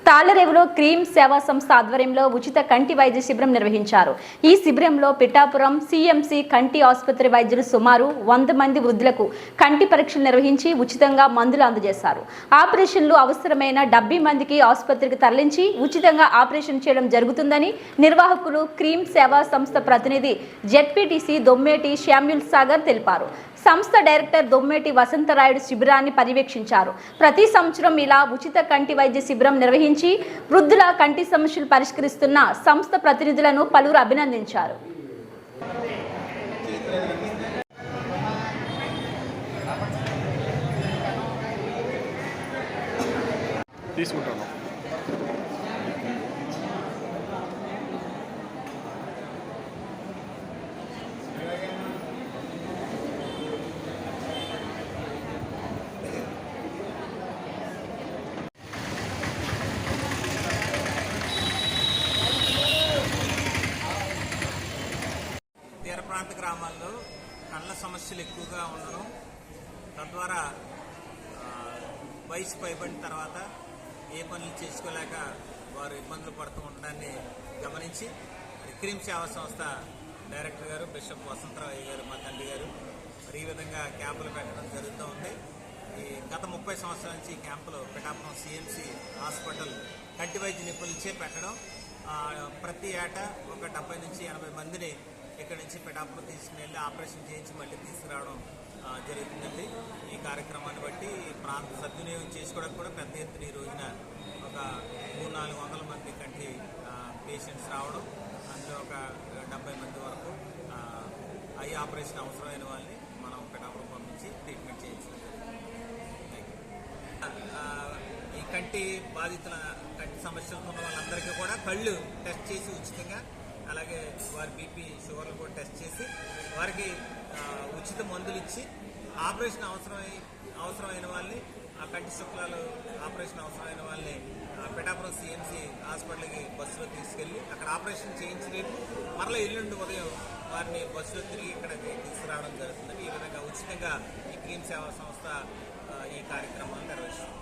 తాళ్లరేవులో cream సేవా సంస్థ ఆధ్వర్యంలో ఉచిత కంటి వైద్య శిబిరం నిర్వహించారు. ఈ శిబిరంలో పిఠాపురం సిఎంసి కంటి ఆసుపత్రి వైద్యులు సుమారు 100 మంది వృద్ధులకు కంటి పరీక్షలు నిర్వహించి ఉచితంగా మందులు అందజేశారు. ఆపరేషన్లు అవసరమైన 70 మందికి ఆసుపత్రికి తరలించి ఉచితంగా ఆపరేషన్ చేయడం జరుగుతుందని నిర్వాహకులు క్రీమ్ సేవా సంస్థ ప్రతినిధి జెడ్పీటీసీ దొమ్మేటి శ్యామ్యూల్ సాగర్ తెలిపారు. సంస్థ డైరెక్టర్ దొమ్మేటి వసంతరాయుడు శిబిరాన్ని పర్యవేక్షించారు. ప్రతి సంవత్సరం ఇలా ఉచిత కంటి వైద్య శిబిరం నిర్వహించి వృద్ధుల కంటి సమస్యలు పరిష్కరిస్తున్న సంస్థ ప్రతినిధులను పలువురు అభినందించారు. తీర ప్రాంత గ్రామాల్లో కళ్ళ సమస్యలు ఎక్కువగా ఉండడం, తద్వారా వయసు పైబడిన తర్వాత ఏ పనులు చేసుకోలేక వారు ఇబ్బందులు పడుతూ ఉండడాన్ని గమనించి క్రీమ్ సేవా సంస్థ డైరెక్టర్ గారు బిషప్ వసంతరావు గారు, మా తండ్రి గారు ఈ విధంగా క్యాంపులు పెట్టడం జరుగుతూ ఉంది. ఈ గత 30 సంవత్సరాల నుంచి ఈ క్యాంపులు పిఠాపురం సిఎంసి హాస్పిటల్ కంటి వైద్య నిపుణులచే పెట్టడం, ప్రతి ఏటా ఒక 70 నుంచి 80 మందిని ఇక్కడి నుంచి పిఠాపురం తీసుకుని వెళ్ళి ఆపరేషన్ చేయించి మళ్ళీ తీసుకురావడం జరుగుతుందండి. ఈ కార్యక్రమాన్ని బట్టి ప్రాంత సద్వినియోగం చేసుకోవడానికి కూడా పెద్ద ఎత్తున ఈ రోజున ఒక 300-400 మంది కంటి పేషెంట్స్ రావడం, అందులో ఒక 70 మంది వరకు ఐ ఆపరేషన్ అవసరమైన వాళ్ళని మనం పిఠాపురం పంపించి ట్రీట్మెంట్ చేయించడం ఈ కంటి బాధితుల కంటి సమస్యలు ఉన్న వాళ్ళందరికీ కూడా కళ్ళు టెస్ట్ చేసి ఉచితంగా, అలాగే వారి బీపీ షుగర్లు కూడా టెస్ట్ చేసి వారికి ఉచిత మందులు ఇచ్చి ఆపరేషన్ అవసరమైన వాళ్ళని, ఆ కంటి శుక్లాలు ఆపరేషన్ అవసరమైన వాళ్ళని పిఠాపురం సిఎంసి హాస్పిటల్కి బస్సులో తీసుకెళ్ళి అక్కడ ఆపరేషన్ చేయించి రేపు మరలా ఎల్లుండి ఉదయం వారిని బస్సులో తిరిగి ఇక్కడికి తీసుకురావడం జరుగుతుంది. ఈ విధంగా ఉచితంగా ఈ క్రీమ్ సేవా సంస్థ ఈ కార్యక్రమాన్ని నిర్వహిస్తుంది.